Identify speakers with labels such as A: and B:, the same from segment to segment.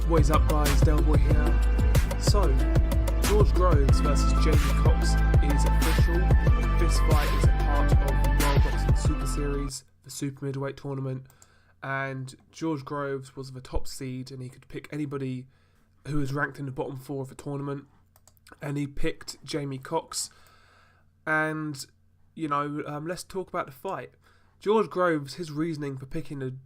A: What is up, guys? Delboy here. So, George Groves versus Jamie Cox is official. This fight is a part of the World Boxing Super Series, the Super Middleweight tournament, and George Groves was the top seed, and he could pick anybody who was ranked in the bottom four of the tournament, and he picked Jamie Cox. And let's talk about the fight. George Groves, his reasoning for picking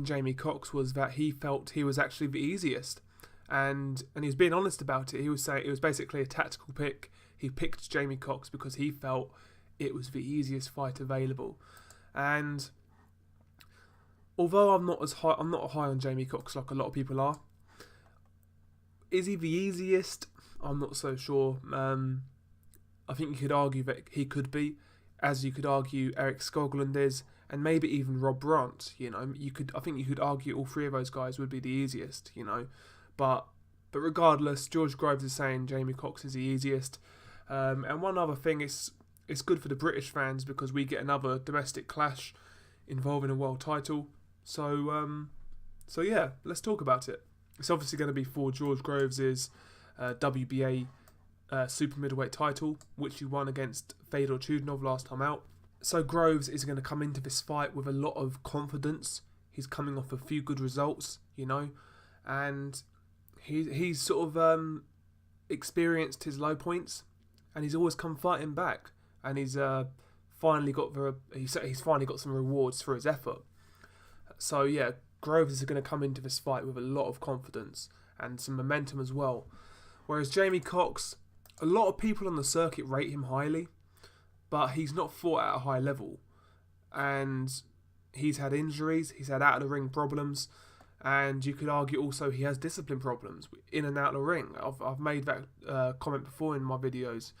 A: Jamie Cox was that he felt he was actually the easiest, and he was being honest about it. He was saying it was basically a tactical pick. He picked Jamie Cox because he felt it was the easiest fight available. And although I'm not high on Jamie Cox like a lot of people are. Is he the easiest? I'm not so sure. I think you could argue that he could be, as you could argue Eric Skoglund is, and maybe even Rob Brandt. I think you could argue all three of those guys would be the easiest. But regardless, George Groves is saying Jamie Cox is the easiest. And one other thing, it's good for the British fans because we get another domestic clash involving a world title. So yeah, let's talk about it. It's obviously going to be for George Groves' WBA super middleweight title, which he won against Fedor Chudinov last time out. So Groves is going to come into this fight with a lot of confidence. He's coming off a few good results, and he's sort of experienced his low points, and he's always come fighting back, and he's finally got some rewards for his effort. So yeah, Groves is going to come into this fight with a lot of confidence and some momentum as well. Whereas Jamie Cox, a lot of people on the circuit rate him highly, but he's not fought at a high level. And he's had injuries, he's had out-of-the-ring problems, and you could argue also he has discipline problems in and out of the ring. I've made that comment before in my videos.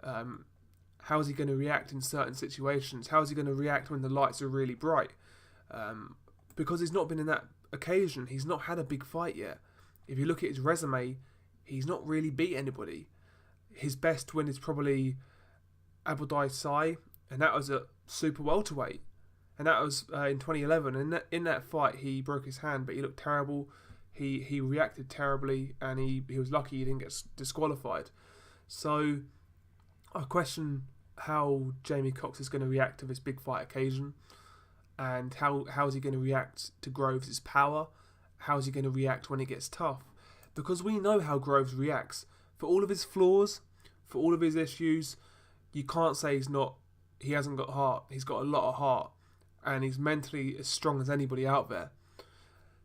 A: How is he going to react in certain situations? How is he going to react when the lights are really bright? Because he's not been in that occasion. He's not had a big fight yet. If you look at his resume, he's not really beat anybody. His best win is probably Abdul Sai, and that was at super welterweight, and that was in 2011. And in that fight, he broke his hand, but he looked terrible. He reacted terribly, and he was lucky he didn't get disqualified. So I question how Jamie Cox is going to react to this big fight occasion, and how is he going to react to Groves' power? How is he going to react when it gets tough? Because we know how Groves reacts. For all of his flaws, for all of his issues, you can't say he hasn't got heart. He's got a lot of heart, and he's mentally as strong as anybody out there.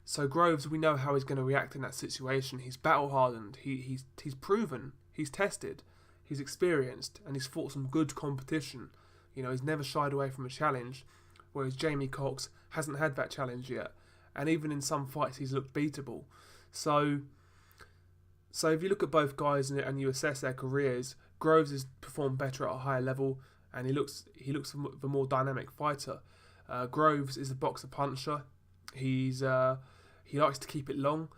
A: So Groves, we know how he's going to react in that situation. He's battle hardened. He's proven. He's tested. He's experienced, and he's fought some good competition. He's never shied away from a challenge, whereas Jamie Cox hasn't had that challenge yet. And even in some fights, he's looked beatable. So if you look at both guys and you assess their careers, Groves has performed better at a higher level, and he looks the more dynamic fighter. Groves is a boxer puncher. He likes to keep it long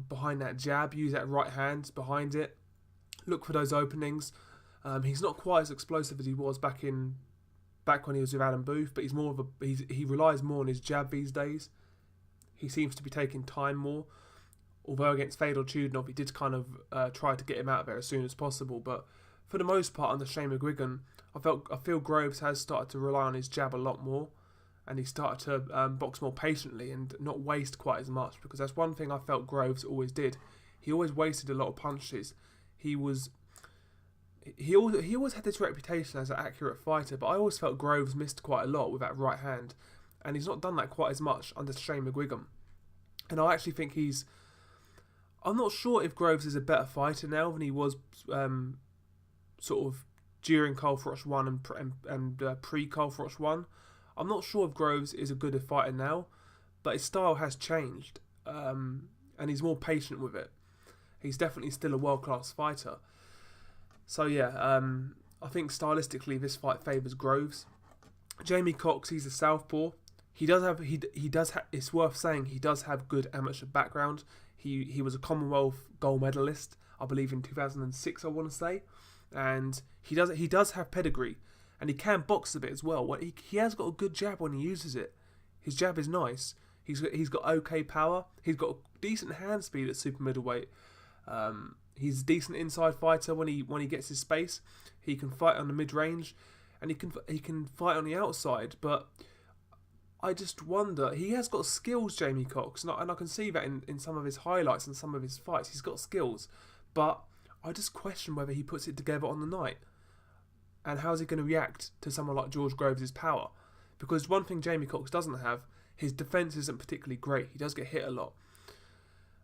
A: behind that jab. Use that right hand behind it. Look for those openings. He's not quite as explosive as he was back when he was with Adam Booth, but he relies more on his jab these days. He seems to be taking time more. Although against Fedor Chudinov, he did kind of try to get him out of there as soon as possible. But for the most part, under Shane McGuigan, I feel Groves has started to rely on his jab a lot more, and he started to box more patiently and not waste quite as much. Because that's one thing I felt Groves always did. He always wasted a lot of punches. He always had this reputation as an accurate fighter, but I always felt Groves missed quite a lot with that right hand, and he's not done that quite as much under Shane McGuigan. And I actually think I'm not sure if Groves is a better fighter now than he was sort of during Carl Froch 1 and pre-Carl Froch 1. I'm not sure if Groves is a good fighter now, but his style has changed, and he's more patient with it. He's definitely still a world-class fighter. So yeah, I think stylistically this fight favours Groves. Jamie Cox, he's a southpaw. He does have. It's worth saying he does have good amateur background. He was a Commonwealth gold medalist, I believe, in 2006. I want to say, and he does have pedigree, and he can box a bit as well. He has got a good jab when he uses it. His jab is nice. He's got okay power. He's got decent hand speed at super middleweight. He's a decent inside fighter when he gets his space. He can fight on the mid range, and he can fight on the outside. But I just wonder, he has got skills, Jamie Cox, and I can see that in some of his highlights and some of his fights. He's got skills, but I just question whether he puts it together on the night. And how's he going to react to someone like George Groves' power? Because one thing Jamie Cox doesn't have, his defence isn't particularly great. He does get hit a lot.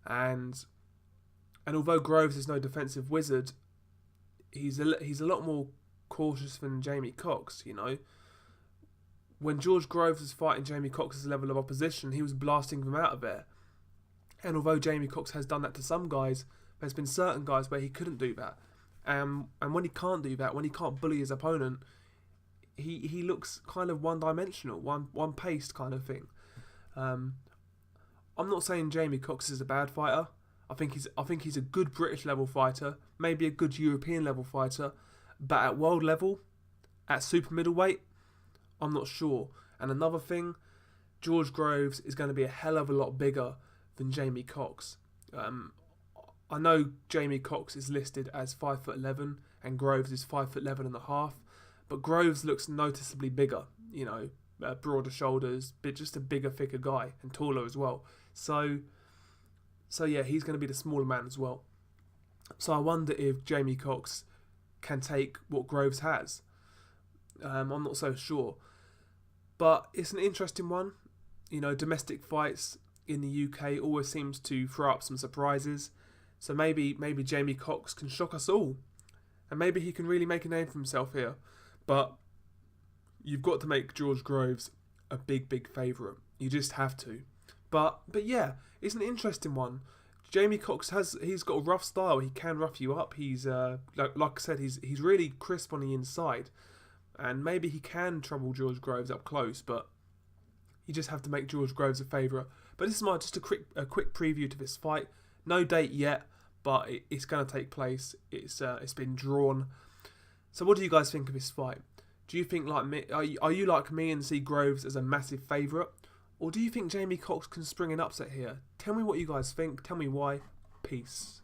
A: And although Groves is no defensive wizard, he's a lot more cautious than Jamie Cox, you know. When George Groves was fighting Jamie Cox's level of opposition, he was blasting them out of there. And although Jamie Cox has done that to some guys, there's been certain guys where he couldn't do that. And when he can't do that, when he can't bully his opponent, he looks kind of one-dimensional, one-paced kind of thing. I'm not saying Jamie Cox is a bad fighter. I think he's a good British level fighter, maybe a good European level fighter, but at world level, at super middleweight, I'm not sure. And another thing, George Groves is going to be a hell of a lot bigger than Jamie Cox. I know Jamie Cox is listed as 5'11" and Groves is 5'11.5", but Groves looks noticeably bigger. You know, broader shoulders, but just a bigger, thicker guy and taller as well. So yeah, he's going to be the smaller man as well. So I wonder if Jamie Cox can take what Groves has. I'm not so sure. But it's an interesting one. You know, domestic fights in the UK always seems to throw up some surprises. So maybe Jamie Cox can shock us all. And maybe he can really make a name for himself here. But you've got to make George Groves a big favourite. You just have to. But yeah, it's an interesting one. Jamie Cox he's got a rough style. He can rough you up. He's like I said, he's really crisp on the inside. And maybe he can trouble George Groves up close, but you just have to make George Groves a favourite. But this is just a quick preview to this fight. No date yet, but it's going to take place. It's been drawn. So what do you guys think of this fight? Do you think like me? Are you like me and see Groves as a massive favourite? Or do you think Jamie Cox can spring an upset here? Tell me what you guys think. Tell me why. Peace.